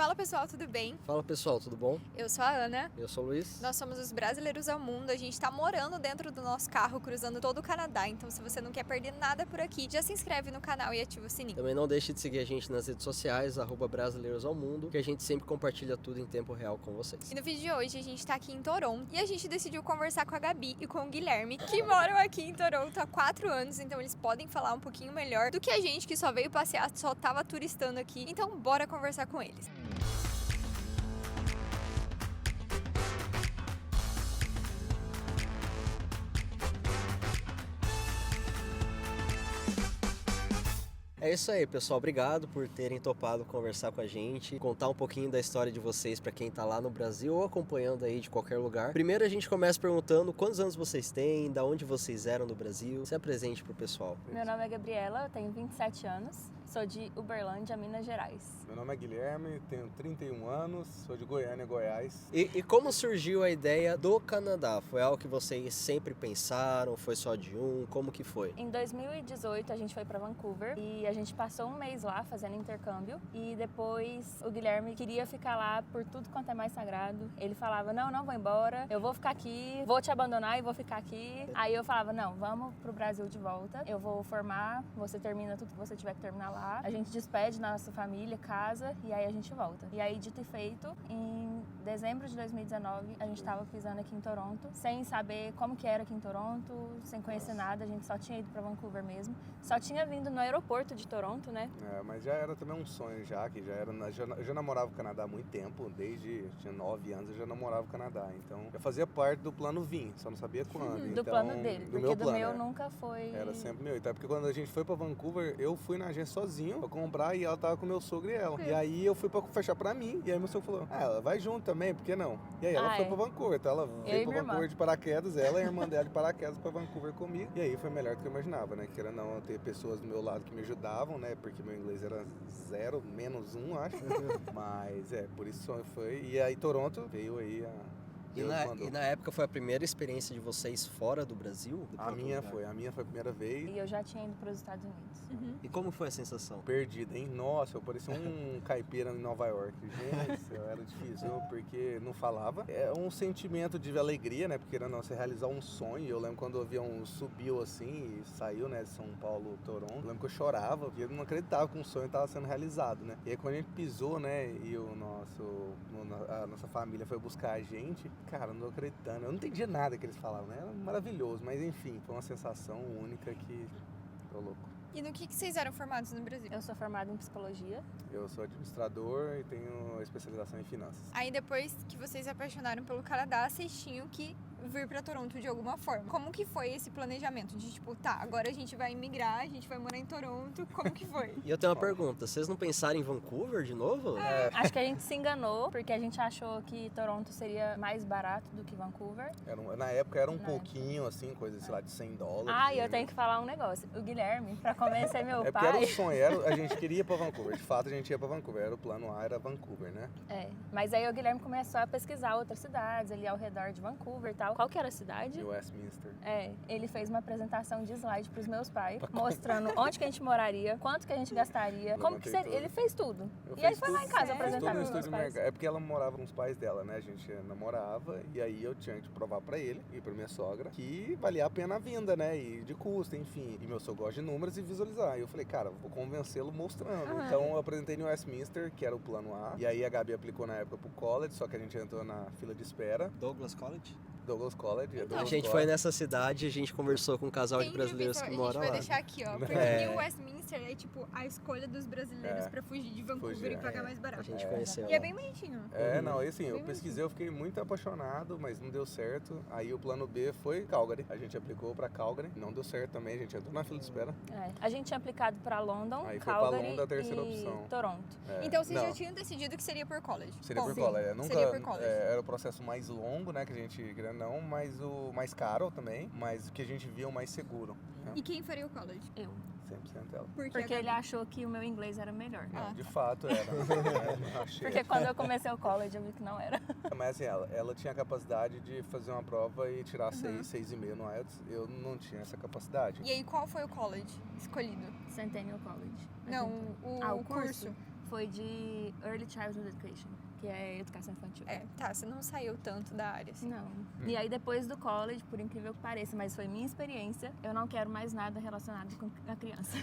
Fala pessoal, tudo bem? Fala pessoal, tudo bom? Eu sou a Ana. Eu sou o Luiz. Nós somos os Brasileiros ao Mundo. A gente tá morando dentro do nosso carro, cruzando todo o Canadá. Então, se você não quer perder nada por aqui, já se inscreve no canal e ativa o sininho. Também não deixe de seguir a gente nas redes sociais, @Brasileiros ao Mundo, que a gente sempre compartilha tudo em tempo real com vocês. E no vídeo de hoje a gente tá aqui em Toronto e a gente decidiu conversar com a Gabi e com o Guilherme, que moram aqui em Toronto há 4 anos, então eles podem falar um pouquinho melhor do que a gente que só veio passear, só tava turistando aqui. Então, bora conversar com eles. É isso aí, pessoal. Obrigado por terem topado conversar com a gente, contar um pouquinho da história de vocês para quem tá lá no Brasil ou acompanhando aí de qualquer lugar. Primeiro a gente começa perguntando quantos anos vocês têm, da onde vocês eram no Brasil. Se apresente pro pessoal. Meu nome é Gabriela, eu tenho 27 anos, sou de Uberlândia, Minas Gerais. Meu nome é Guilherme, tenho 31 anos, sou de Goiânia, Goiás. E como surgiu a ideia do Canadá? Foi algo que vocês sempre pensaram? Foi só de um? Como que foi? Em 2018 a gente foi para Vancouver e a gente passou um mês lá fazendo intercâmbio e depois o Guilherme queria ficar lá por tudo quanto é mais sagrado. Ele falava, não vou embora, eu vou ficar aqui, vou te abandonar e vou ficar aqui. Aí eu falava, não, vamos pro Brasil de volta, eu vou formar, você termina tudo que você tiver que terminar lá. A gente despede nossa família, casa e aí a gente volta. E aí, dito e feito, em dezembro de 2019 a gente tava pisando aqui em Toronto, sem saber como que era aqui em Toronto, sem conhecer nada, a gente só tinha ido para Vancouver mesmo. Só tinha vindo no aeroporto de Toronto, né? Mas já era também um sonho já, que eu já namorava o Canadá há muito tempo, desde tinha 9 anos eu já namorava o Canadá, então eu fazia parte do plano vir, só não sabia quando. Do então, plano dele, porque meu do plano, meu nunca foi... Era sempre meu, então porque quando a gente foi pra Vancouver, eu fui na agência sozinho pra comprar e ela tava com meu sogro e ela. E aí eu fui pra fechar pra mim, e aí meu sogro falou, ela vai junto também, por que não? E aí ela foi pra Vancouver, então ela veio pra Vancouver de paraquedas, ela e a irmã dela de paraquedas pra Vancouver comigo, e aí foi melhor do que eu imaginava, né, que era não ter pessoas do meu lado que me ajudavam, né, porque meu inglês era 0, -1, acho. Mas por isso foi. E aí Toronto veio aí E na época foi a primeira experiência de vocês fora do Brasil? A minha foi a primeira vez. E eu já tinha ido para os Estados Unidos. E como foi a sensação? Perdida, hein? Nossa, eu parecia um caipira em Nova York. Gente, era difícil, porque não falava. É um sentimento de alegria, né? Porque não, você realizar um sonho. Eu lembro quando o avião subiu assim e saiu, né, de São Paulo, Toronto. Eu lembro que eu chorava, porque eu não acreditava que um sonho estava sendo realizado, né? E aí quando a gente pisou, né, e a nossa família foi buscar a gente, cara, não tô acreditando. Eu não entendia nada que eles falavam, né? Era maravilhoso, mas enfim, foi uma sensação única que tô louco. E no que vocês eram formados no Brasil? Eu sou formada em psicologia. Eu sou administrador e tenho especialização em finanças. Aí depois que vocês se apaixonaram pelo Canadá, vocês tinham que vir pra Toronto de alguma forma. Como que foi esse planejamento? De tipo, tá, agora a gente vai imigrar, a gente vai morar em Toronto. Como que foi? E eu tenho uma pergunta, vocês não pensaram em Vancouver de novo? Acho que a gente se enganou, porque a gente achou que Toronto seria mais barato do que Vancouver. Na época era um pouquinho, assim, coisa, sei lá, de $100. E eu tenho que falar um negócio. O Guilherme, pra convencer meu pai... porque era o sonho, a gente queria ir pra Vancouver. De fato, a gente ia pra Vancouver. Era o plano A, era Vancouver, né? Mas aí o Guilherme começou a pesquisar outras cidades ali ao redor de Vancouver e tal. Qual que era a cidade? De Westminster. Ele fez uma apresentação de slide pros meus pais, mostrando onde que a gente moraria, quanto que a gente gastaria, como que seria. Ele fez tudo. E aí foi lá em casa apresentar pros meus pais. É porque ela morava com os pais dela, né? A gente namorava e aí eu tinha que provar pra ele e pra minha sogra que valia a pena a vinda, né? E de custo, enfim. E meu sogro gosta de números e visualizar. E eu falei, cara, vou convencê-lo mostrando. Então eu apresentei no Westminster, que era o plano A. E aí a Gabi aplicou na época pro college, só que a gente entrou na fila de espera. Douglas College? Douglas College. A gente foi nessa cidade, a gente conversou com um casal de brasileiros que mora lá. A gente vai deixar aqui, ó. Porque New Westminster é tipo a escolha dos brasileiros pra fugir de Vancouver e pagar mais barato. A gente conheceu. E é bem bonitinho. Não, assim, eu pesquisei, eu fiquei muito apaixonado, mas não deu certo. Aí o plano B foi Calgary. A gente aplicou pra Calgary, não deu certo também, a gente entrou na fila de espera. A gente tinha aplicado pra London, aí Calgary foi pra London a terceira opção. Toronto. Então vocês já tinham decidido que seria por college? Seria por college. Seria por college. Era o processo mais longo, né, que a gente queria não, mas o mais caro também, mas o que a gente via o mais seguro. Né? E quem faria o college? Eu. 100% ela. Porque ele achou que o meu inglês era melhor. Não, de fato era. Porque quando eu comecei o college eu vi que não era. Mas assim, ela tinha a capacidade de fazer uma prova e tirar 6,5 no IELTS. Eu não tinha essa capacidade. E aí qual foi o college escolhido? Centennial College. Não, o curso. foi de Early Childhood Education, que é educação infantil. Tá, você não saiu tanto da área, assim. Não. E aí depois do college, por incrível que pareça, mas foi minha experiência, eu não quero mais nada relacionado com a criança.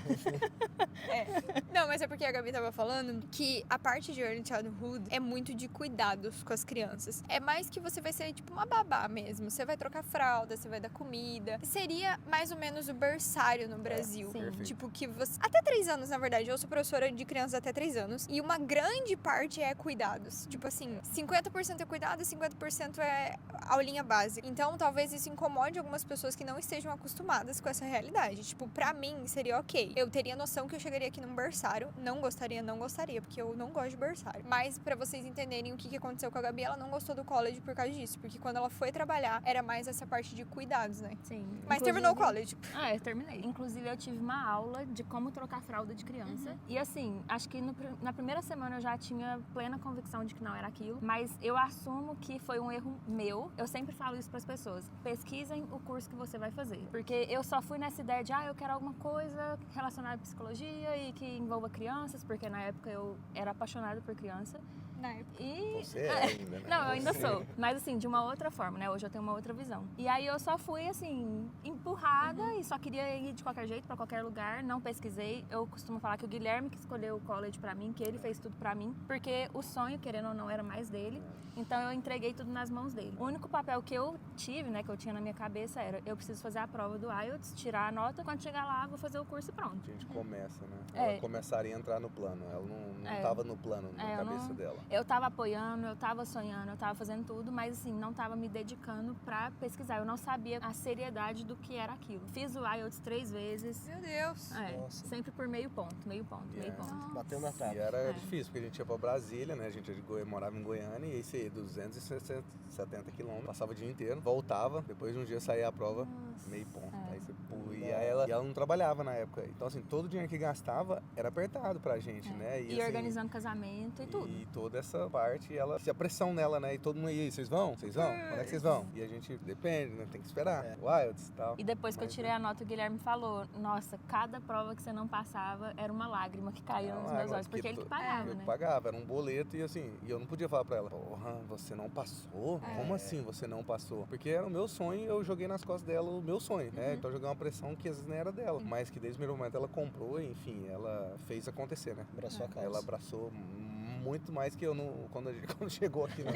Não, mas é porque a Gabi tava falando que a parte de Early Childhood é muito de cuidados com as crianças. É mais que você vai ser tipo uma babá mesmo. Você vai trocar fralda, você vai dar comida. Seria mais ou menos o berçário no Brasil. sim. Perfeito. Tipo, que você... Até 3 anos, na verdade. Eu sou professora de crianças até 3 anos. E uma grande parte é cuidados. Tipo assim, 50% é cuidado e 50% é aulinha básica. Então, talvez isso incomode algumas pessoas que não estejam acostumadas com essa realidade. Tipo, pra mim, seria ok. Eu teria noção que eu chegaria aqui num berçário. Não gostaria, porque eu não gosto de berçário. Mas, pra vocês entenderem o que aconteceu com a Gabi, ela não gostou do college por causa disso. Porque quando ela foi trabalhar, era mais essa parte de cuidados, né? Sim. Mas terminou o college. Eu terminei. Inclusive, eu tive uma aula de como trocar fralda de criança. E assim, acho que na primeira semana eu já tinha plena convicção de que não era aquilo. Mas eu assumo que foi um erro meu. Eu sempre falo isso pras pessoas. Pesquisem o curso que você vai fazer. Porque eu só fui nessa ideia de, eu quero alguma coisa relacionada à psicologia e que envolva crianças. Porque na época eu era apaixonada por criança. Na época. E... Você é ainda, né? Não, eu ainda Você- sou. Mas assim, de uma outra forma, né? Hoje eu tenho uma outra visão. E aí eu só fui, assim, empurrada e só queria ir de qualquer jeito, pra qualquer lugar. Não pesquisei. Eu costumo falar que o Guilherme que escolheu o college pra mim, que ele fez tudo pra mim. Porque o sonho, querendo ou não, era mais dele. Então eu entreguei tudo nas mãos dele. O único papel que eu tive, né, que eu tinha na minha cabeça era: eu preciso fazer a prova do IELTS, tirar a nota. Quando chegar lá, vou fazer o curso e pronto. A gente começa, né? É. Ela começaria a entrar no plano. Ela não É. tava no plano na Eu cabeça não- dela. Eu tava apoiando, eu tava sonhando, eu tava fazendo tudo, mas assim, não tava me dedicando pra pesquisar. Eu não sabia a seriedade do que era aquilo. Fiz o IELTS 3 vezes. Meu Deus. Nossa. Sempre por meio ponto, meio ponto, meio Yeah. ponto. Bateu na E trave. era difícil, porque a gente ia pra Brasília, né? A gente morava em Goiânia e aí você ia 270 quilômetros, passava o dia inteiro, voltava, depois de um dia saía a prova, meio ponto. Aí você e ela não trabalhava na época. Então, assim, todo o dinheiro que gastava era apertado pra gente, né? E assim, organizando casamento e tudo. E toda essa parte, ela se a pressão nela, né? E todo mundo, e aí, vocês vão? Vocês vão? Quando é que vocês vão? E a gente, depende, né? Tem que esperar. O IELTS e tal. E depois que eu Mas, tirei a nota, o Guilherme falou: nossa, cada prova que você não passava era uma lágrima que caía nos meus olhos, porque ele que pagava, Eu né? pagava, era um boleto e assim, e eu não podia falar pra ela, porra, você não passou? Como assim você não passou? Porque era o meu sonho e eu joguei nas costas dela o meu sonho, né? Então eu joguei uma pressão que às vezes não era dela, mas que desde o primeiro momento ela comprou, enfim, ela fez acontecer, né? Abraçou a causa. Ela abraçou muito mais que eu quando chegou aqui, né?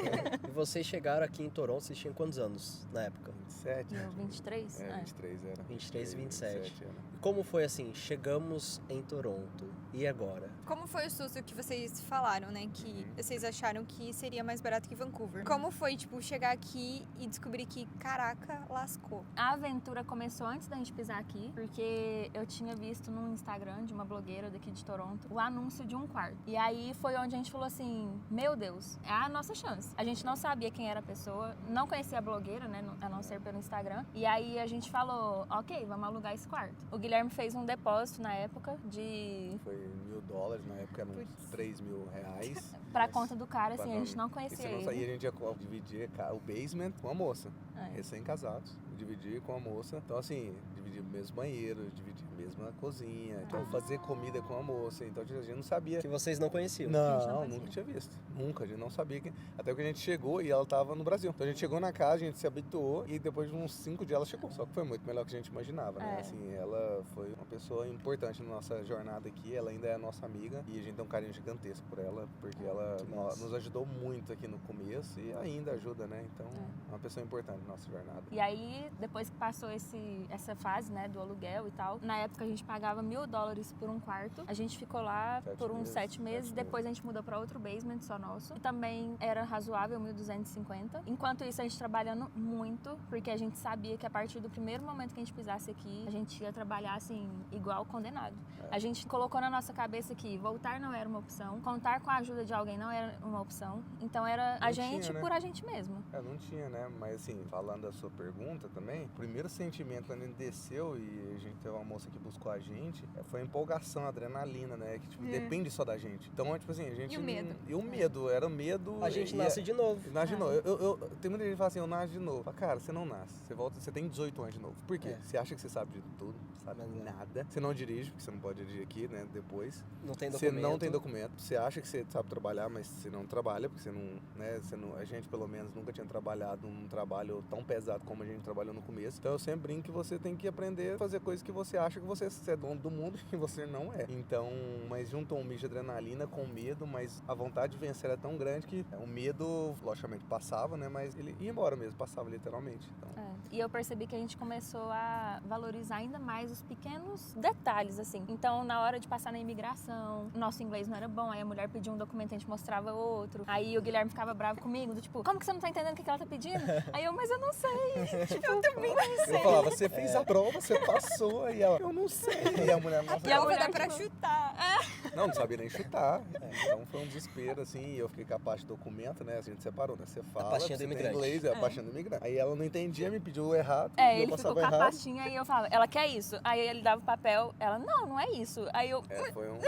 E vocês chegaram aqui em Toronto, vocês tinham quantos anos na época? 27. E eu, 23? É, 23 era. 23 e 27. era. E como foi assim? Chegamos em Toronto. E agora? Como foi o susto que vocês falaram, né? Que vocês acharam que seria mais barato que Vancouver. Como foi, tipo, chegar aqui e descobrir que, caraca, lascou? A aventura começou antes da gente pisar aqui, porque eu tinha visto no Instagram de uma blogueira daqui de Toronto o anúncio de um quarto. E aí foi onde a gente falou assim: meu Deus, é a nossa chance. A gente não sabia quem era a pessoa, não conhecia a blogueira, né, a não ser pelo Instagram. E aí a gente falou: ok, vamos alugar esse quarto. O Guilherme fez um depósito na época de... Foi $1.000, na época eram uns R$3.000. pra conta do cara, assim, a gente não E conhecia se não ele. saía, a gente ia dividir o basement com a moça. É. Recém-casados. Dividir com a moça. Então, assim, dividir o mesmo banheiro, dividir a mesma cozinha. Então, fazer comida com a moça. Então, a gente não sabia. Que vocês não conheciam. gente não Não, conhecia. nunca tinha visto. Nunca, a gente não sabia que. Até que a gente chegou e ela tava no Brasil. Então a gente chegou na casa, a gente se habituou e depois de uns 5 dias ela chegou. Só que foi muito melhor que a gente imaginava, né? É. Assim, ela foi uma pessoa importante na nossa jornada aqui. Ela ainda é a nossa amiga e a gente tem um carinho gigantesco por ela, porque ela nos ajudou muito aqui no começo e ainda ajuda, né? Então, é uma pessoa importante na nossa jornada. E aí, depois que passou essa fase, né, do aluguel e tal, na época a gente pagava $1.000 por um quarto. A gente ficou lá 7 por uns meses, 7 meses. 7 Depois a gente mudou para outro basement só nosso. E também era razoável, 1.250. Enquanto isso, a gente trabalhando muito, porque a gente sabia que a partir do primeiro momento que a gente pisasse aqui, a gente ia trabalhar, assim, igual condenado. A gente colocou na nossa cabeça que voltar não era uma opção, contar com a ajuda de alguém não era uma opção. Então era a Não gente tinha, né? por a gente mesmo. Não tinha, né? Mas assim, falando da sua pergunta também, o primeiro sentimento quando a gente aconteceu e a gente teve uma moça que buscou a gente, foi a empolgação, a adrenalina, né? Que tipo, depende só da gente. Então, tipo assim, a gente... E o medo? E o medo, era medo... A gente nasce de novo. Nasce de novo. Tem muita gente que fala assim, eu nasço de novo. Fala, cara, você não nasce. Você volta, você tem 18 anos de novo. Por quê? Você acha que você sabe de tudo, sabe nada. Você não dirige, porque você não pode dirigir aqui, né? Depois. Não tem Você documento. não tem documento. Você acha que você sabe trabalhar, mas você não trabalha, porque você não, né? A gente, pelo menos, nunca tinha trabalhado num trabalho tão pesado como a gente trabalhou no começo. Então, eu sempre brinco que você tem que aprender a fazer coisas que você acha que você é dono do mundo e você não é. Então, mas juntou um misto de adrenalina com medo, mas a vontade de vencer era tão grande que o medo, logicamente, passava, né? Mas ele ia embora mesmo, passava literalmente. Então... E eu percebi que a gente começou a valorizar ainda mais os pequenos detalhes, assim. Então, na hora de passar na imigração, nosso inglês não era bom, aí a mulher pedia um documento, a gente mostrava outro. Aí o Guilherme ficava bravo comigo, do tipo, como que você não tá entendendo o que ela tá pedindo? Aí eu, mas eu não sei. Tipo, eu também não sei. Eu falava, você fez a prova, você passou. E ela, eu não sei. E a mulher não E a mulher dá pra chutar. Não sabia nem chutar. Então foi um desespero, assim. E eu fiquei com a parte do documento, né? A gente separou, né? Você fala, pastinha do você tem imigrante. inglês, a pastinha do imigrante. Aí ela não entendia, me pediu errado. É, e eu ele ficou passava com a errado. pastinha e eu falava, ela quer isso. Aí ele dava o papel, ela, não é isso. Aí eu... Foi um...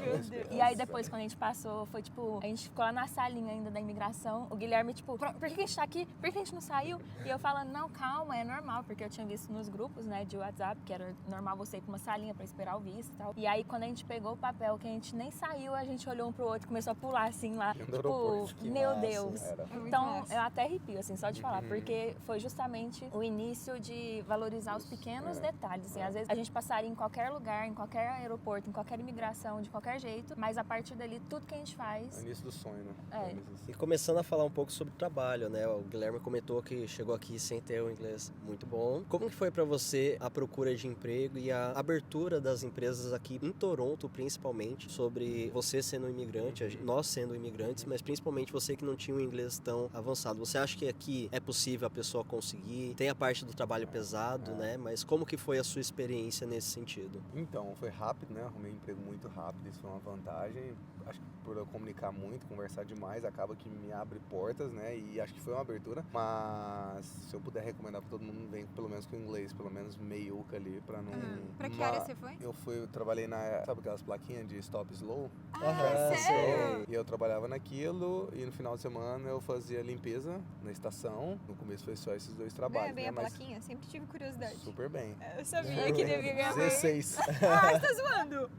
Meu Deus. E aí depois, quando a gente passou, foi tipo, a gente ficou lá na salinha ainda da imigração, o Guilherme, tipo, por que a gente tá aqui? Por que a gente não saiu? E eu falando, não, calma, é normal, porque eu tinha visto nos grupos, né, de WhatsApp, que era normal você ir pra uma salinha pra esperar o visto e tal. E aí, quando a gente pegou o papel, que a gente nem saiu, a gente olhou um pro outro e começou a pular, assim, lá. Tipo, Que meu massa, Deus. era. Então, eu até arrepio, assim, só de falar, porque foi justamente o início de valorizar os pequenos detalhes, assim. Às vezes, a gente passaria em qualquer lugar, em qualquer aeroporto, em qualquer imigração, de qualquer jeito, mas a partir dali, tudo que a gente É o faz... início do sonho, né? É. E começando a falar um pouco sobre trabalho, né? O Guilherme comentou que chegou aqui sem ter um inglês muito bom. Como que foi pra você a procura de emprego e a abertura das empresas aqui em Toronto, principalmente, sobre você sendo um imigrante, nós sendo imigrantes, mas principalmente você que não tinha um inglês tão avançado. Você acha que aqui é possível a pessoa conseguir? Tem a parte do trabalho pesado, né? Mas como que foi a sua experiência nesse sentido? Então, foi rápido, né? Arrumei um emprego muito rápido, isso foi uma vantagem. Acho que por eu comunicar muito, conversar demais, acaba que me abre portas, né? E acho que foi uma abertura. Mas se eu puder recomendar pra todo mundo, vem pelo menos com inglês, pelo menos meiuca ali, pra não... Pra que área você foi? Eu trabalhei sabe aquelas plaquinhas de stop slow? Sério? E eu trabalhava naquilo e no final de semana eu fazia limpeza na estação. No começo foi só esses dois trabalhos, Bem né? a plaquinha, sempre tive curiosidade. Super bem. Eu sabia que devia ganhar bem. 16. Ah, você tá zoando?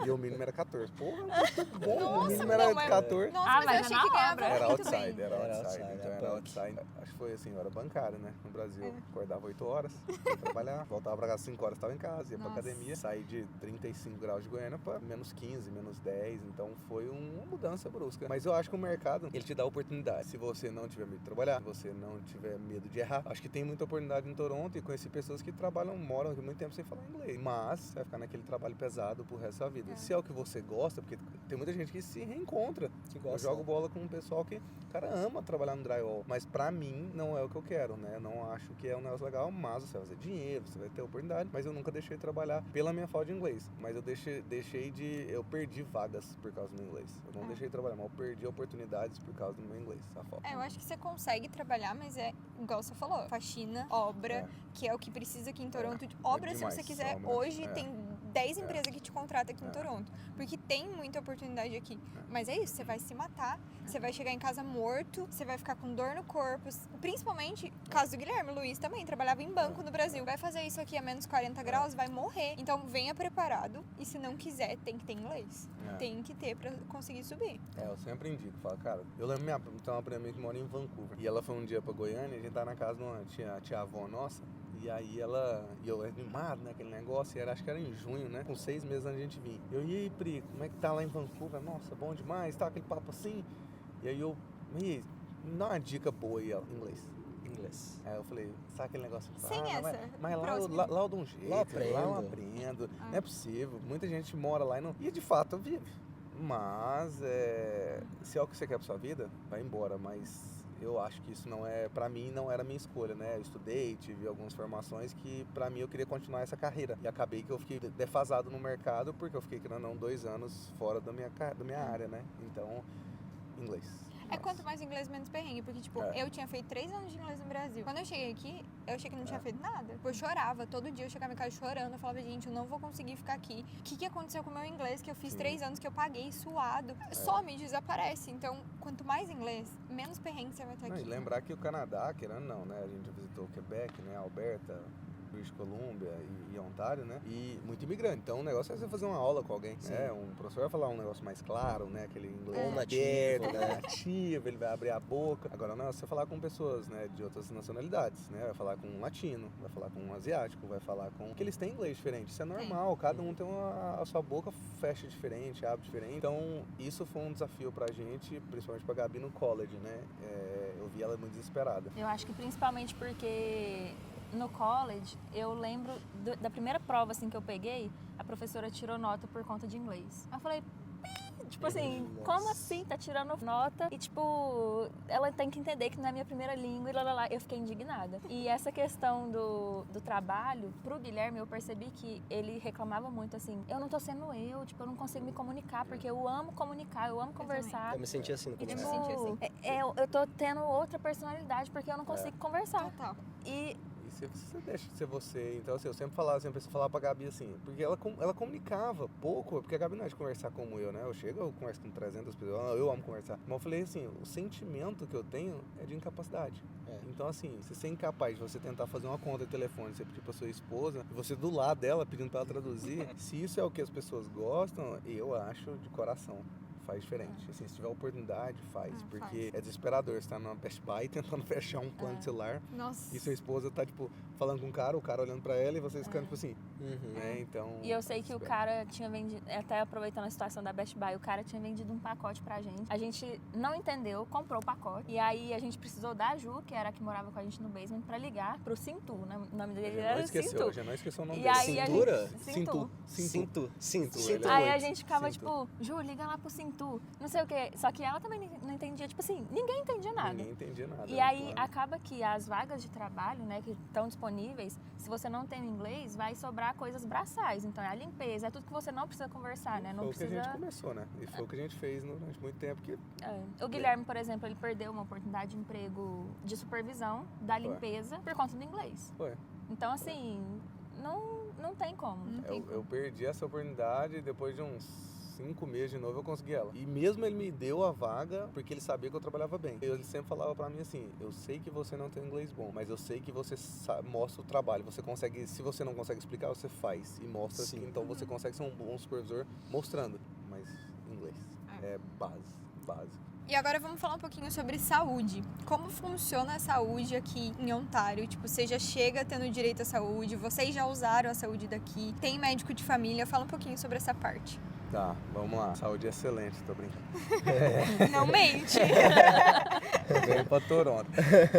E o mínimo era 14. Porra, muito bom. Nossa, o mínimo não, era mas- 14. Nossa, Ah, mas eu mas é achei na que ganhava obra. Era muito outside, bem. era Era outside. outside, Então era era punk. outside. Acho que foi assim, eu era bancário, né? No Brasil. Acordava 8 horas, ia trabalhar, voltava pra casa 5 horas, estava em casa, ia pra Nossa. academia. Saí de 35 graus de Goiânia pra menos 15, menos 10. Então foi uma mudança brusca. Mas eu acho que o mercado, ele te dá oportunidade. Se você não tiver medo de trabalhar, se você não tiver medo de errar, acho que tem muita oportunidade em Toronto e conheci pessoas que trabalham, moram aqui muito tempo sem falar inglês. Mas você vai ficar naquele trabalho pesado pro resto da vida. Se é o que você gosta, porque tem muita gente que se reencontra. Que Eu gosta. jogo bola com um pessoal que, cara, ama trabalhar no drywall. Mas pra mim, não é o que eu quero, né? Eu não acho que é um negócio legal, mas você vai fazer dinheiro, você vai ter oportunidade. Mas eu nunca deixei de trabalhar pela minha falta de inglês. Mas eu eu perdi vagas por causa do meu inglês. Eu não deixei de trabalhar, mas eu perdi oportunidades por causa do meu inglês. A falta. Eu acho que você consegue trabalhar, mas é igual você falou, faxina, obra, que é o que precisa aqui em Toronto. Obra, se demais, você quiser, obra. hoje É. tem 10 empresas que te contratam aqui em Toronto. Porque tem muita oportunidade aqui. Mas é isso, você vai se matar, você vai chegar em casa morto, você vai ficar com dor no corpo. Principalmente, caso do Guilherme, o Luiz também trabalhava em banco no Brasil. Vai fazer isso aqui a menos 40 graus, vai morrer. Então venha preparado e se não quiser, tem que ter inglês. É. Tem que ter pra conseguir subir. Eu sempre indico, falo, cara, eu lembro tem uma prima minha que mora em Vancouver. E ela foi um dia pra Goiânia, a gente tá na casa de uma tia-avó nossa. E aí e eu animado, né, aquele negócio, e acho que era em junho, né, com 6 meses antes de a gente vir. E aí, Pri, como é que tá lá em Vancouver? Nossa, bom demais, tá aquele papo assim. E aí me dá uma dica boa aí, ó, em inglês. Inglês. Aí eu falei, sabe aquele negócio? Sem Mas lá próximo. eu dou um jeito, Lá eu aprendo. aprendo. Não é possível, muita gente mora lá e não... E de fato vive. Mas, se é o que você quer pra sua vida, vai embora, mas... Eu acho que isso não é, pra mim, não era a minha escolha, né? Eu estudei, tive algumas formações que, pra mim, eu queria continuar essa carreira. E acabei que eu fiquei defasado no mercado, porque eu fiquei, querendo ou não, 2 anos fora da minha área, né? Então, inglês. É quanto mais inglês, menos perrengue. Porque, tipo, eu tinha feito 3 anos de inglês no Brasil. Quando eu cheguei aqui, eu achei que não tinha feito nada. Eu chorava. Todo dia eu chegava em casa chorando. Eu falava, gente, eu não vou conseguir ficar aqui. O que aconteceu com o meu inglês? Que eu fiz 3 anos, que eu paguei suado. Some, desaparece. Então, quanto mais inglês, menos perrengue você vai ter aqui. E lembrar que o Canadá, querendo não, né? A gente já visitou o Quebec, né? Alberta, British Columbia e Ontário, né? E muito imigrante. Então o negócio é você fazer uma aula com alguém, né? Um professor vai falar um negócio mais claro, né? Aquele inglês nativo, né? Nativo, ele vai abrir a boca. Agora não, você falar com pessoas, né? De outras nacionalidades, né? Vai falar com um latino, vai falar com um asiático, vai falar com... Porque eles têm inglês diferente, isso é normal. Cada um tem a sua boca fecha diferente, abre diferente. Então isso foi um desafio pra gente, principalmente pra Gabi no college, né? Eu vi ela muito desesperada. Eu acho que principalmente porque no college, eu lembro da primeira prova assim, que eu peguei, a professora tirou nota por conta de inglês. Eu falei, tipo assim, como assim? Tá tirando nota e, tipo, ela tem que entender que não é a minha primeira língua e lá. Eu fiquei indignada. E essa questão do trabalho, pro Guilherme, eu percebi que ele reclamava muito assim, eu não tô sendo eu, tipo, eu não consigo me comunicar, porque eu amo comunicar, eu amo conversar. Eu me senti assim no E, começo. tipo, eu tô tendo outra personalidade porque eu não consigo conversar. Total. E Você deixa de ser você. Então, assim, eu sempre falava pra Gabi assim, porque ela comunicava pouco, porque a Gabi não é de conversar como eu, né? Eu converso com 300 pessoas, eu amo conversar. Mas eu falei assim, o sentimento que eu tenho é de incapacidade. Então, assim, se você é incapaz de você tentar fazer uma conta de telefone, você pedir pra sua esposa, e você do lado dela pedindo pra ela traduzir, se isso é o que as pessoas gostam, eu acho de coração. Faz diferente. Assim, se tiver oportunidade, faz. Porque é desesperador. Você tá numa Best Buy tentando fechar um plano de celular. Nossa. E sua esposa tá, tipo, falando com o cara olhando pra ela e vocês ficando, tipo assim. Né? Então. E eu sei que o cara tinha vendido, até aproveitando a situação da Best Buy, o cara tinha vendido um pacote pra gente. A gente não entendeu, comprou o pacote. E aí a gente precisou da Ju, que era a que morava com a gente no basement, pra ligar pro Cintu, né? O nome dele era Cintu. Já não esqueceu o nome E dele. aí Cintura? Cinto. Aí a gente ficava tipo, Ju, liga lá pro Cintu. Não sei o quê. Só que ela também não entendia, tipo assim, ninguém entendia nada. Ninguém entendia nada. E aí acaba que as vagas de trabalho, né, que estão disponíveis, se você não tem o inglês, vai sobrar coisas braçais. Então é a limpeza, é tudo que você não precisa conversar, né? Não foi precisa... o que a gente começou, né? E foi o que a gente fez durante muito tempo. O Guilherme, por exemplo, ele perdeu uma oportunidade de emprego de supervisão da limpeza por conta do inglês. Foi. Então, assim, não tem como. Eu perdi essa oportunidade depois de uns 5 meses de novo eu consegui ela. E mesmo ele me deu a vaga porque ele sabia que eu trabalhava bem. Ele sempre falava pra mim assim, eu sei que você não tem inglês bom, mas eu sei que você mostra o trabalho. Você consegue, se você não consegue explicar, você faz e mostra. Sim. Então você consegue ser um bom supervisor mostrando. Mas inglês é básico. E agora vamos falar um pouquinho sobre saúde. Como funciona a saúde aqui em Ontário? Tipo, você já chega tendo direito à saúde, vocês já usaram a saúde daqui, tem médico de família, fala um pouquinho sobre essa parte. Tá, vamos lá. Saúde excelente, tô brincando. Não mente! Venho pra Toronto.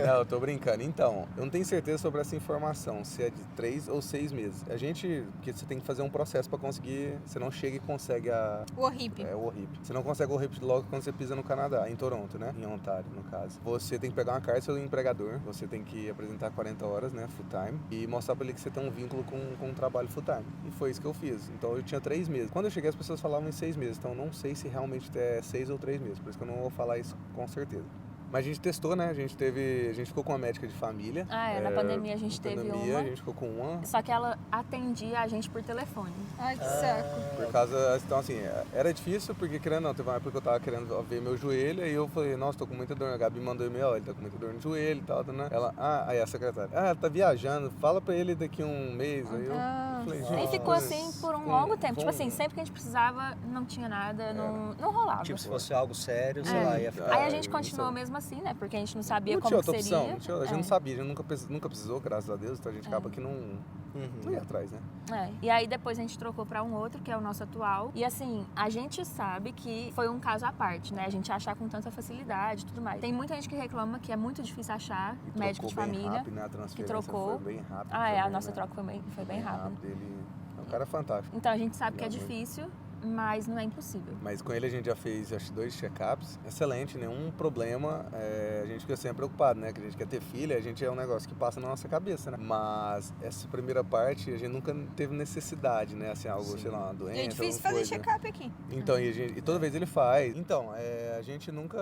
Não, eu tô brincando. Então, eu não tenho certeza sobre essa informação, se é de 3 ou 6 meses. Porque você tem que fazer um processo pra conseguir, você não chega e consegue o ORIP. O ORIP. Você não consegue o ORIP logo quando você pisa no Canadá, em Toronto, né? Em Ontário, no caso. Você tem que pegar uma carta do seu empregador, você tem que apresentar 40 horas, né, full time, e mostrar pra ele que você tem um vínculo com um trabalho full time. E foi isso que eu fiz. Então, eu tinha 3 meses. Quando eu cheguei, as pessoas falavam em 6 meses, então não sei se realmente é 6 ou 3 meses, por isso que eu não vou falar isso com certeza. Mas a gente testou, né? A gente ficou com uma médica de família. Na pandemia a gente teve uma. A gente ficou com uma. Só que ela atendia a gente por telefone. Ai, que saco. Por causa, então assim, era difícil porque querendo não, teve uma época que eu tava querendo ver meu joelho, aí eu falei, nossa, tô com muita dor. A Gabi mandou e-mail, ele tá com muita dor no joelho e tal, né? Ela, aí a secretária, ela tá viajando, fala pra ele daqui um mês. Aí eu falei, gente. E ficou assim por um longo tempo. Tipo assim, sempre que a gente precisava, não tinha nada, não rolava. Tipo, se fosse algo sério, sei lá, ia ficar... Aí a gente continuou mesmo assim, né? Porque a gente não sabia como que seria. Opção, a gente não sabia, a gente nunca precisou, graças a Deus, então a gente acaba que não ia atrás, né? E aí depois a gente trocou pra um outro, que é o nosso atual. E assim, a gente sabe que foi um caso à parte, né? A gente achar com tanta facilidade e tudo mais. Tem muita gente que reclama que é muito difícil achar médico de família. Rápido, né? A transferência que trocou. Foi bem rápido. A nossa troca foi bem rápida. O cara é fantástico. Então a gente sabe que é difícil. mas não é impossível. Mas com ele a gente já fez, acho, 2 check-ups. Excelente, nenhum problema. A gente fica sempre preocupado, né? Que a gente quer ter filha, a gente é um negócio que passa na nossa cabeça, né? Mas essa primeira parte a gente nunca teve necessidade, né? Assim, algo, sei lá, uma doença. É difícil alguma fazer coisa. check-up aqui. Então, e toda vez ele faz. Então, a gente nunca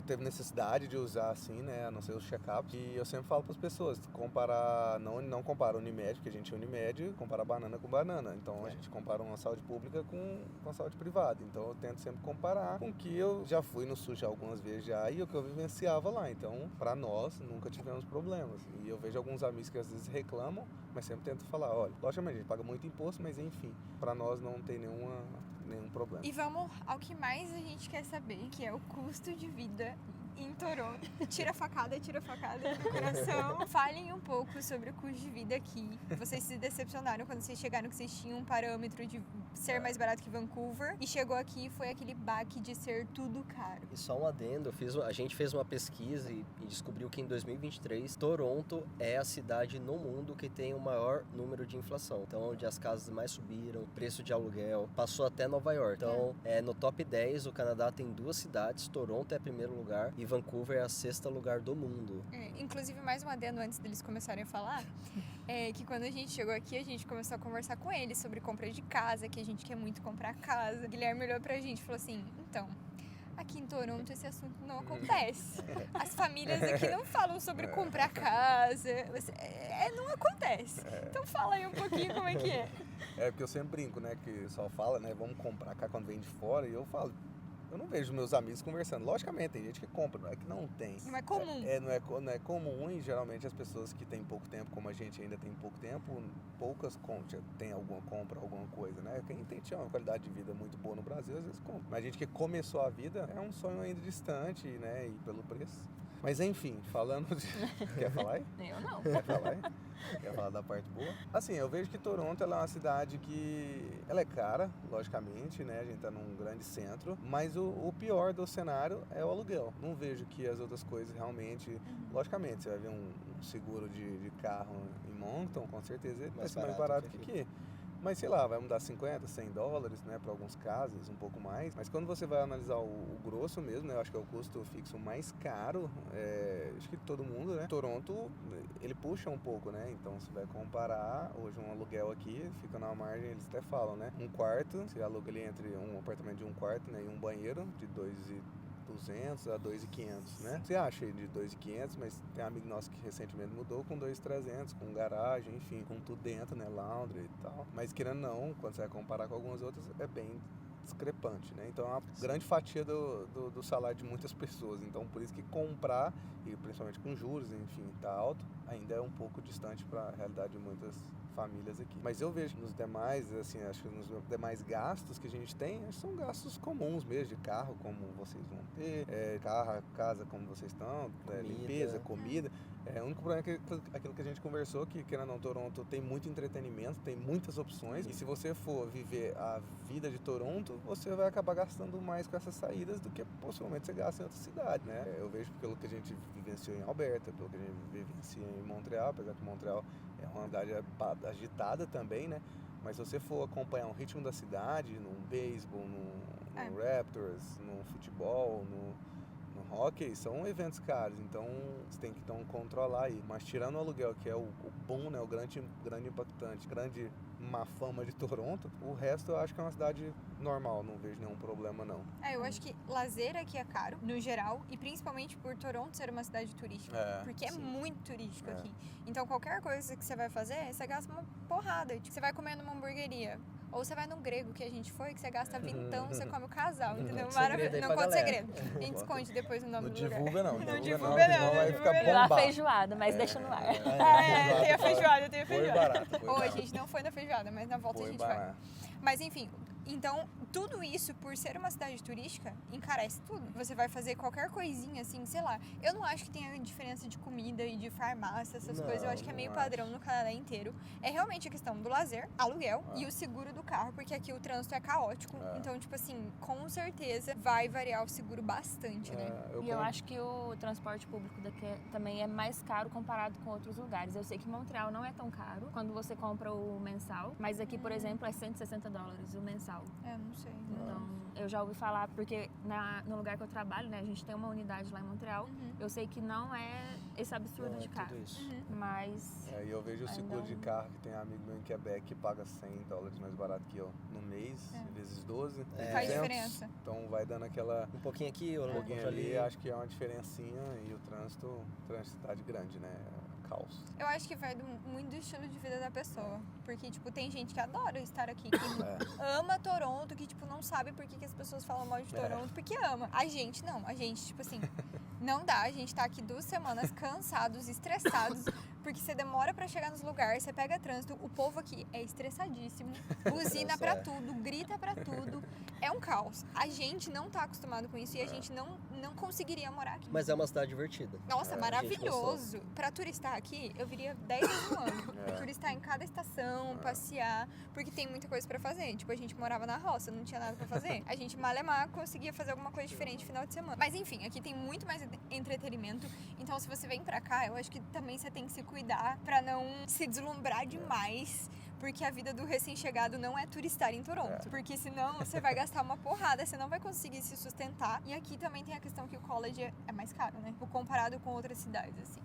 teve necessidade de usar assim, né? A não ser os check-ups. E eu sempre falo para as pessoas, comparar, não compara Unimed, porque a gente é Unimed, comparar banana com banana. Então, a gente compara uma saúde pública com a saúde privada. Então, eu tento sempre comparar com que eu já fui no SUS algumas vezes já e o que eu vivenciava lá. Então, para nós, nunca tivemos problemas. E eu vejo alguns amigos que às vezes reclamam, mas sempre tento falar, olha, logicamente, a gente paga muito imposto, mas enfim, para nós não tem nenhum problema. E vamos ao que mais a gente quer saber, que é o custo de vida em Toronto. Tira a facada do coração. Falem um pouco sobre o custo de vida aqui. Vocês se decepcionaram quando vocês chegaram que vocês tinham um parâmetro de ser mais barato que Vancouver. E chegou aqui e foi aquele baque de ser tudo caro. E só um adendo, a gente fez uma pesquisa e descobriu que em 2023, Toronto é a cidade no mundo que tem o maior número de inflação. Então, onde as casas mais subiram, preço de aluguel, passou até Nova York. Então, no top 10, o Canadá tem 2 cidades, Toronto é primeiro lugar e Vancouver é a 6º lugar do mundo. Inclusive, mais um adendo antes deles começarem a falar, que quando a gente chegou aqui, a gente começou a conversar com eles sobre compra de casa, que a gente quer muito comprar casa. O Guilherme olhou pra gente e falou assim, então, aqui em Toronto esse assunto não acontece. As famílias aqui não falam sobre comprar casa, não acontece. Então fala aí um pouquinho como é que é. É porque eu sempre brinco, né, que só fala, né, vamos comprar cá quando vem de fora, e eu falo, eu não vejo meus amigos conversando. Logicamente, tem gente que compra, não é que não tem. Não é comum. Não é comum e geralmente as pessoas que têm pouco tempo, como a gente ainda tem pouco tempo, poucas compram, tem alguma compra, alguma coisa, né? Quem tinha uma qualidade de vida muito boa no Brasil, às vezes compra. Mas a gente que começou a vida é um sonho ainda distante, né? E pelo preço. Mas enfim, falando de... Quer falar aí? Eu não. Quer falar aí? Quer falar da parte boa? Assim, eu vejo que Toronto ela é uma cidade que... Ela é cara, logicamente, né? A gente tá num grande centro. Mas o pior do cenário é o aluguel. Não vejo que as outras coisas realmente... Logicamente, você vai ver um seguro de carro em Moncton, com certeza vai ser mais barato que aqui. Mas sei lá, vai mudar 50, 100 dólares, né, para alguns casos, um pouco mais. Mas quando você vai analisar o grosso mesmo, né, eu acho que é o custo fixo mais caro, acho que todo mundo, né, Toronto, ele puxa um pouco, né, então você vai comparar, hoje um aluguel aqui, fica na margem, eles até falam, né, um quarto, você aluga ali entre um apartamento de um quarto, né, e um banheiro de 2.200 a 2.500, né? Você acha de 2.500, mas tem um amigo nosso que recentemente mudou com 2.300, com garagem, enfim, com tudo dentro, né? Laundry e tal. Mas querendo não, quando você vai comparar com algumas outras, é bem discrepante, né? Então é uma grande fatia do salário de muitas pessoas. Então por isso que comprar, e principalmente com juros, enfim, tá alto, ainda é um pouco distante para a realidade de muitas famílias aqui. Mas eu vejo nos demais, assim, acho que nos demais gastos que a gente tem, são gastos comuns mesmo, de carro, como vocês vão ter, casa, como vocês estão, limpeza, comida. O único problema é aquilo que a gente conversou, que querendo ou não, Toronto tem muito entretenimento, tem muitas opções, e se você for viver a vida de Toronto, você vai acabar gastando mais com essas saídas do que possivelmente você gasta em outra cidade, né? Eu vejo pelo que a gente vivenciou em Alberta, pelo que a gente vivenciou em Montreal, apesar que Montreal é uma cidade agitada também, né? Mas se você for acompanhar o ritmo da cidade, no beisebol, no Raptors, no futebol, no hockey, são eventos caros, então você tem que controlar aí. Mas tirando o aluguel, que é o bom, né, o grande impactante, grande má fama de Toronto, o resto eu acho que é uma cidade normal, não vejo nenhum problema não. Eu acho que lazer aqui é caro, no geral, e principalmente por Toronto ser uma cidade turística, porque sim. é muito turístico aqui. Então qualquer coisa que você vai fazer, você gasta uma porrada. Tipo, você vai comer numa hamburgueria, ou você vai num grego que a gente foi, que você gasta vintão, você come o casal, entendeu? Segredo aí Não pra conta galera. segredo. A gente esconde depois o nome do lugar. Divulga não. Não divulga não, não. vai ficar Lá bombado. feijoada, mas deixa no ar. Tem a feijoada, tem a Foi feijoada. barato. Ou a gente não foi na feijoada, mas na volta a gente vai. Mas enfim, então o tudo isso, por ser uma cidade turística, encarece tudo. Você vai fazer qualquer coisinha, assim, sei lá. Eu não acho que tenha diferença de comida e de farmácia, essas Não, coisas. Eu acho que é não meio acho. padrão no Canadá inteiro. É realmente a questão do lazer, aluguel e o seguro do carro, porque aqui o trânsito é caótico. Então, tipo assim, com certeza vai variar o seguro bastante, né? E eu acho que o transporte público daqui também é mais caro comparado com outros lugares. Eu sei que Montreal não é tão caro quando você compra o mensal, mas aqui, por exemplo, é $160 o mensal. Não sei. Então, eu já ouvi falar, porque no lugar que eu trabalho, né, a gente tem uma unidade lá em Montreal, eu sei que não é esse absurdo Não é de caro. tudo isso. Mas... E eu vejo o seguro de carro, que tem um amigo meu em Quebec que paga $100 mais barato que eu no mês, vezes 12. Faz 200. diferença. Então vai dando aquela... Um pouquinho aqui, ou um pouquinho ali, acho que é uma diferencinha, e o trânsito cidade grande, né? Caos. Eu acho que vai muito do estilo de vida da pessoa. Porque, tipo, tem gente que adora estar aqui, que ama Toronto, que, tipo, não sabe por que as pessoas falam mal de Toronto, porque ama. A gente, não. A gente, tipo assim, não dá. A gente tá aqui 2 semanas cansados, estressados, porque você demora pra chegar nos lugares, você pega trânsito, o povo aqui é estressadíssimo, buzina pra tudo, grita pra tudo. É um caos. A gente não tá acostumado com isso e a gente não conseguiria morar aqui. Mas é uma cidade divertida. Nossa, A gente maravilhoso. Pra turistar aqui, eu viria 10 vezes no ano. Turistar em cada estação, passear, porque tem muita coisa pra fazer. Tipo, a gente morava na roça, não tinha nada pra fazer. A gente malemar conseguia fazer alguma coisa diferente no final de semana. Mas enfim, aqui tem muito mais entretenimento. Então, se você vem pra cá, eu acho que também você tem que se cuidar pra não se deslumbrar demais. Porque a vida do recém-chegado não é turistar em Toronto. Porque senão você vai gastar uma porrada, você não vai conseguir se sustentar. E aqui também tem a questão que o college é mais caro, né? Comparado com outras cidades, assim.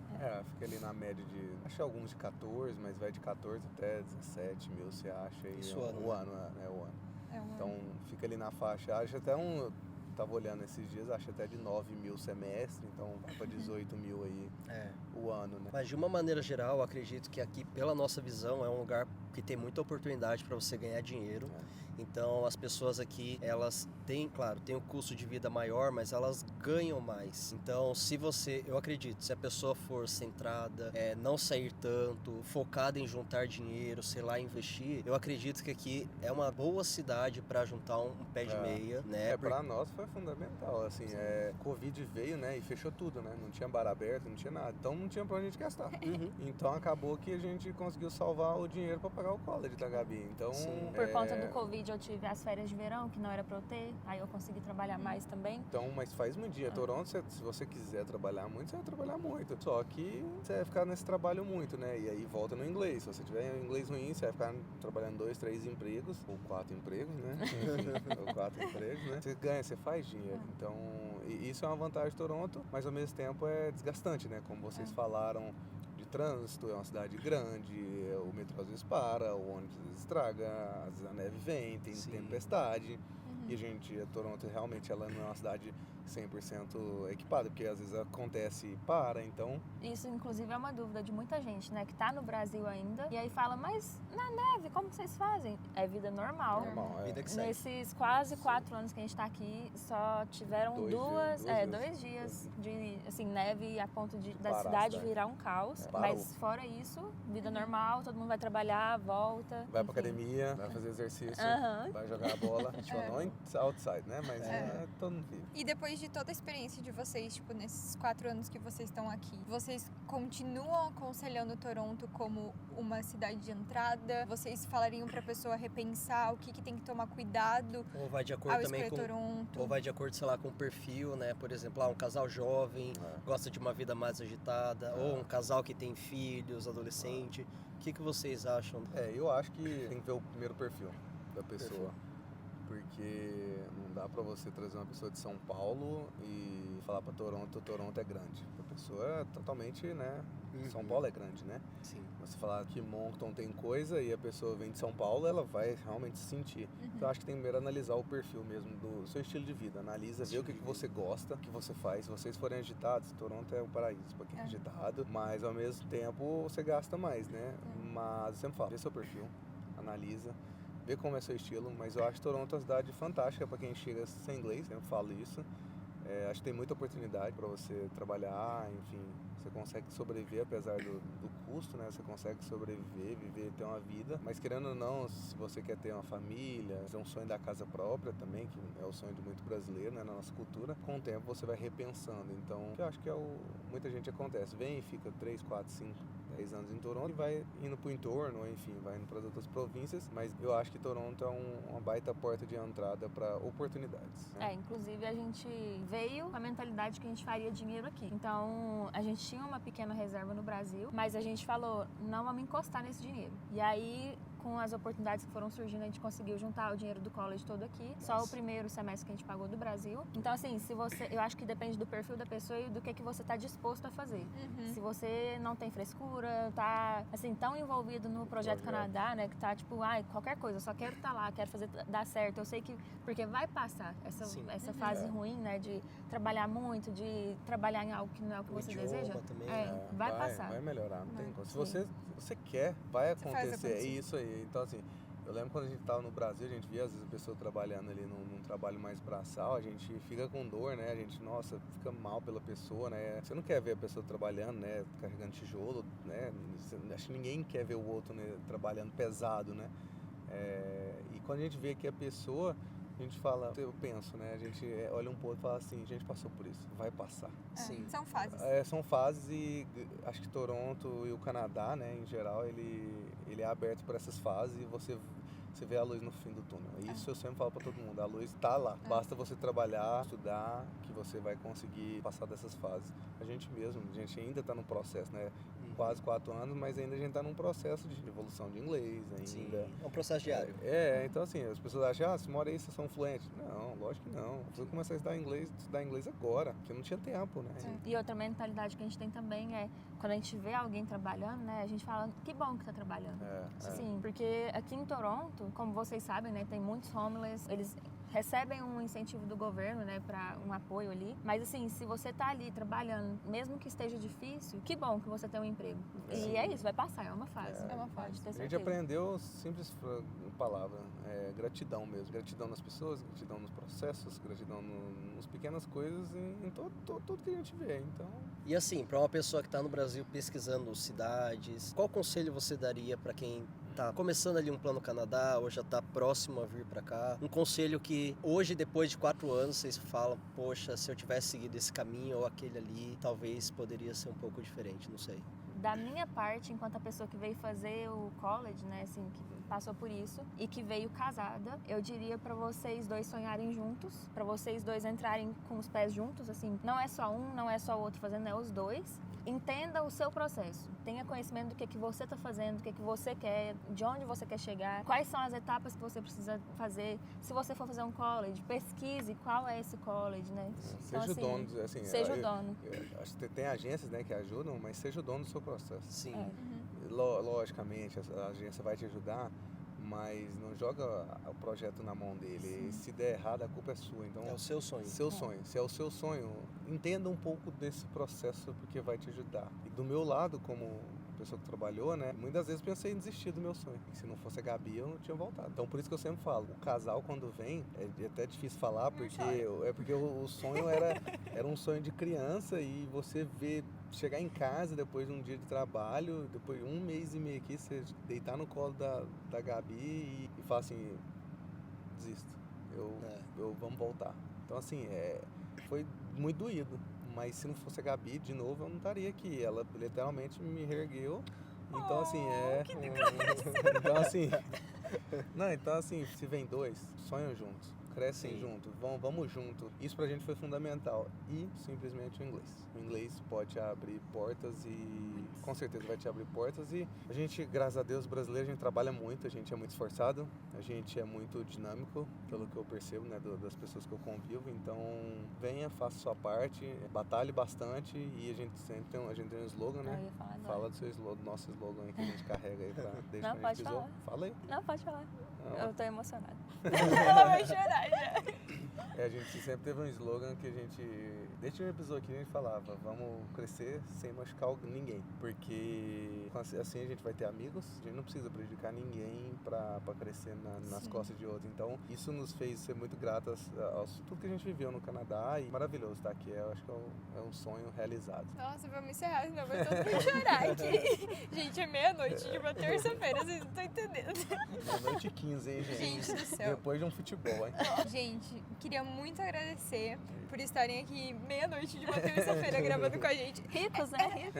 Fica ali na média de... Acho alguns de 14, mas vai de 14 até 17 mil, você acha. Isso, o ano. ano. Então fica ali na faixa. Acho até tava olhando esses dias, acho até de 9 mil semestre, então vai pra 18 mil aí o ano, né? Mas de uma maneira geral, eu acredito que aqui, pela nossa visão, é um lugar que tem muita oportunidade para você ganhar dinheiro. Então, as pessoas aqui, elas têm, claro, tem um custo de vida maior, mas elas ganham mais. Então, eu acredito, se a pessoa for centrada, não sair tanto, focada em juntar dinheiro, sei lá, investir, eu acredito que aqui é uma boa cidade para juntar um pé de meia, né? Pra nós foi fundamental, assim, Covid veio, né, e fechou tudo, né? Não tinha bar aberto, não tinha nada. Então, não tinha pra onde a gente gastar. Então, acabou que a gente conseguiu salvar o dinheiro pra pagar o college da Gabi. Então, por conta do Covid, eu tive as férias de verão, que não era pra eu ter. Aí eu consegui trabalhar mais também. Então, mas faz muito dia. Toronto, se você quiser trabalhar muito, você vai trabalhar muito. Só que você vai ficar nesse trabalho muito, né? E aí volta no inglês. Se você tiver inglês ruim, você vai ficar trabalhando 2, 3 empregos. Ou 4 empregos, né? Enfim, ou 4 empregos, né? Você ganha, você faz dinheiro. Então, isso é uma vantagem de Toronto, mas ao mesmo tempo é desgastante, né? Como vocês falaram, de trânsito, é uma cidade grande, o metrô às vezes para, o ônibus às vezes estraga, às vezes a neve vem, tem tempestade. E Toronto realmente ela não é uma cidade 100% equipada, porque às vezes acontece e para, então... Isso, inclusive, é uma dúvida de muita gente, né? Que tá no Brasil ainda, e aí fala, mas na neve, como que vocês fazem? É vida normal. Vida que segue. Nesses quase 4 anos que a gente tá aqui, só tiveram 2 dias de, assim, neve a ponto da cidade virar um caos. Mas fora isso, vida normal, todo mundo vai trabalhar, volta. Vai pra academia, vai fazer exercício, vai jogar a bola. Não outside, né? Mas todo mundo vive. E depois de toda a experiência de vocês, tipo, nesses 4 anos que vocês estão aqui, vocês continuam aconselhando Toronto como uma cidade de entrada? Vocês falariam pra pessoa repensar o que tem que tomar cuidado ou vai de acordo ao também escolher Toronto? Ou vai de acordo, sei lá, com o perfil, né? Por exemplo, um casal jovem, gosta de uma vida mais agitada, ou um casal que tem filhos, adolescente. O que vocês acham? Eu acho que tem que ver o primeiro perfil da pessoa. Porque não dá pra você trazer uma pessoa de São Paulo e falar pra Toronto é grande. A pessoa é totalmente, né? São Paulo é grande, né? Sim. Você falar que Moncton tem coisa e a pessoa vem de São Paulo, ela vai realmente se sentir. Então eu acho que tem primeiro analisar o perfil mesmo do seu estilo de vida. Analisa, vê o que você gosta, o que você faz. Se vocês forem agitados, Toronto é um paraíso pra quem é agitado, mas ao mesmo tempo você gasta mais, né? Mas eu sempre falo, vê seu perfil, analisa, ver como é seu estilo, mas eu acho Toronto uma cidade fantástica para quem chega sem inglês, eu falo isso. Acho que tem muita oportunidade para você trabalhar, enfim, você consegue sobreviver apesar do custo, né? Você consegue sobreviver, viver, ter uma vida. Mas querendo ou não, se você quer ter uma família, é um sonho da casa própria também, que é o sonho de muito brasileiro, né? Na nossa cultura, com o tempo você vai repensando. Então, eu acho que muita gente acontece. Vem e fica 3, 4, 5, 10 anos em Toronto e vai indo pro entorno, enfim, vai indo para as outras províncias. Mas eu acho que Toronto é uma baita porta de entrada para oportunidades, né? Inclusive a gente veio com a mentalidade que a gente faria dinheiro aqui. Então, a gente tinha uma pequena reserva no Brasil, mas a gente falou, não vamos encostar nesse dinheiro. E aí, com as oportunidades que foram surgindo, a gente conseguiu juntar o dinheiro do college todo aqui. Nossa. Só o primeiro semestre que a gente pagou do Brasil. Então, assim, eu acho que depende do perfil da pessoa e do que você tá disposto a fazer. Se você não tem frescura, tá, assim, tão envolvido no Projeto Canadá, né, que tá, tipo, qualquer coisa, eu só quero estar lá, quero fazer dar certo. Eu sei que, porque vai passar essa fase ruim, né, de trabalhar muito, de trabalhar em algo que não é o que você deseja. Também, vai passar. Vai melhorar, não tem como. Se você quer, vai acontecer. É isso aí. Então, assim, eu lembro quando a gente estava no Brasil, a gente via às vezes a pessoa trabalhando ali num trabalho mais braçal, a gente fica com dor, né? A gente, nossa, fica mal pela pessoa, né? Você não quer ver a pessoa trabalhando, né? Carregando tijolo, né? Acho que ninguém quer ver o outro, né? Trabalhando pesado, né? E quando a gente vê que a pessoa, a gente fala, eu penso, né? A gente olha um pouco e fala assim, a gente passou por isso, vai passar. Sim. São fases. São fases e acho que Toronto e o Canadá, né, em geral, ele é aberto por essas fases e você vê a luz no fim do túnel. Isso eu sempre falo para todo mundo, a luz está lá. Basta você trabalhar, estudar, que você vai conseguir passar dessas fases. A gente ainda está no processo, né? Quase 4 anos, mas ainda a gente está num processo de evolução de inglês ainda. Sim, é um processo diário. Então assim, as pessoas acham, se mora aí, vocês são fluentes. Não, lógico que não. Preciso começar a estudar inglês agora, porque não tinha tempo, né? E outra mentalidade que a gente tem também é, quando a gente vê alguém trabalhando, né, a gente fala, que bom que tá trabalhando. Sim, porque aqui em Toronto, como vocês sabem, né, tem muitos homeless, eles recebem um incentivo do governo, né, para um apoio ali. Mas assim, se você tá ali trabalhando, mesmo que esteja difícil, que bom que você tem um emprego. E é isso, vai passar, é uma fase. É uma fase, ter certeza. A gente aprendeu simples palavra, gratidão mesmo. Gratidão nas pessoas, gratidão nos processos, gratidão nas pequenas coisas, em tudo que a gente vê. Então... E assim, para uma pessoa que está no Brasil pesquisando cidades, qual conselho você daria para quem tá começando ali um plano Canadá ou já tá próximo a vir para cá? Um conselho que hoje, depois de 4 anos, vocês falam, poxa, se eu tivesse seguido esse caminho ou aquele ali, talvez poderia ser um pouco diferente, não sei. Da minha parte, enquanto a pessoa que veio fazer o college, né, assim, que passou por isso e que veio casada, eu diria para vocês dois sonharem juntos, para vocês dois entrarem com os pés juntos, assim, não é só um, não é só o outro fazendo, é os dois. Entenda o seu processo, tenha conhecimento do que você está fazendo, do que você quer, de onde você quer chegar, quais são as etapas que você precisa fazer. Se você for fazer um college, pesquise qual é esse college, né? Seja o dono, assim, seja o dono. Acho que tem agências, né, que ajudam, mas seja o dono do seu processo. Sim. Logicamente, a agência vai te ajudar, mas não joga o projeto na mão dele. E se der errado, a culpa é sua. Então, é o seu sonho. Sonho. Se é o seu sonho, entenda um pouco desse processo, porque vai te ajudar. E do meu lado, como pessoa que trabalhou, né, muitas vezes pensei em desistir do meu sonho. E se não fosse a Gabi, eu não tinha voltado. Então, por isso que eu sempre falo, o casal, quando vem, é até difícil falar, porque o sonho era um sonho de criança e você vê chegar em casa depois de um dia de trabalho, depois de 1 mês e meio aqui, você deitar no colo da Gabi e falar assim, desisto, vamos voltar. Então assim, foi muito doído, mas se não fosse a Gabi, de novo, eu não estaria aqui. Ela literalmente me reergueu. Então assim, então assim, se vem dois, sonham juntos. Crescem junto, vamos junto. Isso pra gente foi fundamental. E simplesmente o inglês. O inglês pode abrir portas e com certeza vai te abrir portas. E a gente, graças a Deus, brasileiro, a gente trabalha muito, a gente é muito esforçado, a gente é muito dinâmico, pelo que eu percebo, né, das pessoas que eu convivo. Então, venha, faça sua parte, batalhe bastante e a gente sempre tem um slogan, né? Fala do seu slogan, nosso slogan aí que a gente carrega aí pra desde Não, que a gente pisou. Falar. Fala aí. Não, pode falar. Eu tô emocionada. Ela vai chorar já. A gente sempre teve um slogan que a gente, desde o episódio aqui, a gente falava, vamos crescer sem machucar ninguém. Porque assim a gente vai ter amigos, a gente não precisa prejudicar ninguém pra crescer nas costas de outro. Então, isso nos fez ser muito gratas a tudo que a gente viveu no Canadá e maravilhoso estar aqui. Eu acho que é um sonho realizado. Nossa, vamos encerrar, senão vai todo mundo chorar aqui. Gente, é meia-noite de uma terça-feira, vocês não estão entendendo. Meia-noite e 15, hein, gente? Gente do céu. Depois de um futebol, hein? Gente, queria muito agradecer por estarem aqui meia-noite de uma terça-feira gravando com a gente. Ricos, né?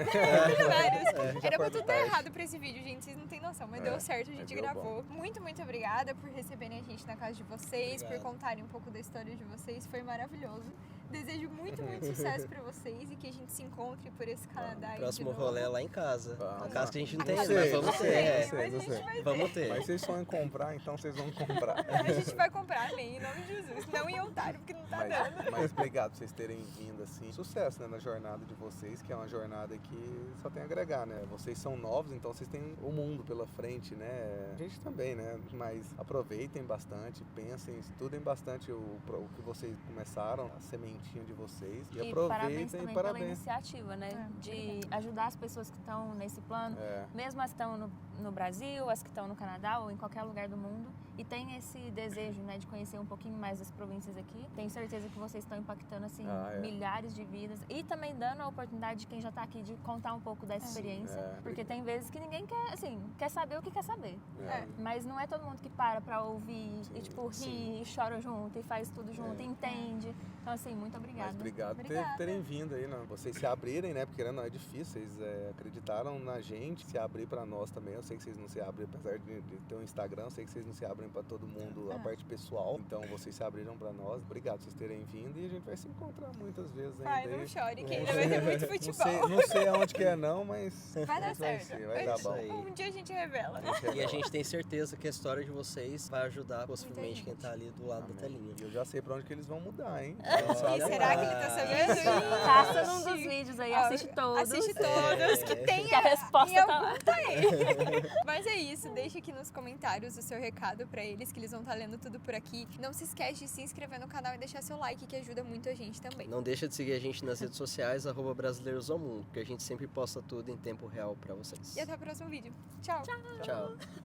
Milionários. Era pra acorda tudo tarde. errado pra esse vídeo, gente. Vocês não têm noção, mas deu certo, a gente deu gravou. Muito, muito obrigada por receberem a gente na casa de vocês, Obrigado. por contarem um pouco da história de vocês. Foi maravilhoso. Desejo muito, muito sucesso pra vocês e que a gente se encontre por esse Canadá aí de Próximo novo. rolê é lá em casa. Vamos A casa lá. que a gente não A tem, casa mas que vamos não ter. tem, É. mas a gente vai ter. Vamos ter. Mas vocês sonham em comprar, então vocês vão comprar. A gente vai comprar, amém, em nome de Jesus. Não em Ontário, porque não tá dando. Mas obrigado por vocês terem vindo assim. Sucesso, né, na jornada de vocês, que é uma jornada que só tem a agregar, né? Vocês são novos, então vocês têm o mundo pela frente, né? A gente também, né? Mas aproveitem bastante, pensem, estudem bastante o que vocês começaram, a sementinha de vocês. E E aproveitem parabéns também e pela parabéns. iniciativa, né? De ajudar as pessoas que estão nesse plano, É. mesmo as que estão no Brasil, as que estão no Canadá ou em qualquer lugar do mundo, e tem esse desejo, né, de conhecer um pouquinho mais das províncias aqui. Tenho certeza que vocês estão impactando, assim, milhares de vidas e também dando a oportunidade de quem já está aqui de contar um pouco dessa experiência, porque tem vezes que ninguém quer, assim, quer saber o que quer saber. É. Mas não é todo mundo que para ouvir e, tipo, ri e chora junto e faz tudo junto e entende. Então, assim, muito obrigada. Mas obrigado por Obrigada. terem vindo aí, né? Vocês se abrirem, né? Porque não é difícil, vocês acreditaram na gente, se abrir pra nós também. Eu sei que vocês não se abrem, apesar de ter um Instagram, eu sei que vocês não se abrem pra todo mundo a parte pessoal. Então vocês se abriram pra nós. Obrigado por vocês terem vindo e a gente vai se encontrar muitas vezes ainda. Ai, não aí. chore, que ainda vai ter muito futebol. Não sei aonde que é não, mas Vai dar mas vai certo. ser, vai dar bom. aí. Um dia a gente revela. E a gente tem certeza que a história de vocês vai ajudar possivelmente quem tá ali do lado da telinha. E eu já sei pra onde que eles vão mudar, hein? E será que ele tá sabendo? Passa num dos vídeos aí, Ó, assiste todos. Assiste todos, que tem Que a resposta em tá algum lá. tá aí. Mas é isso, deixa aqui nos comentários o seu recado pra eles, que eles vão estar lendo tudo por aqui. Não se esquece de se inscrever no canal e deixar seu like, que ajuda muito a gente também. Não deixa de seguir a gente nas redes sociais, @brasileirosamundo, porque a gente sempre posta tudo em tempo real pra vocês. E até o próximo vídeo. Tchau. Tchau.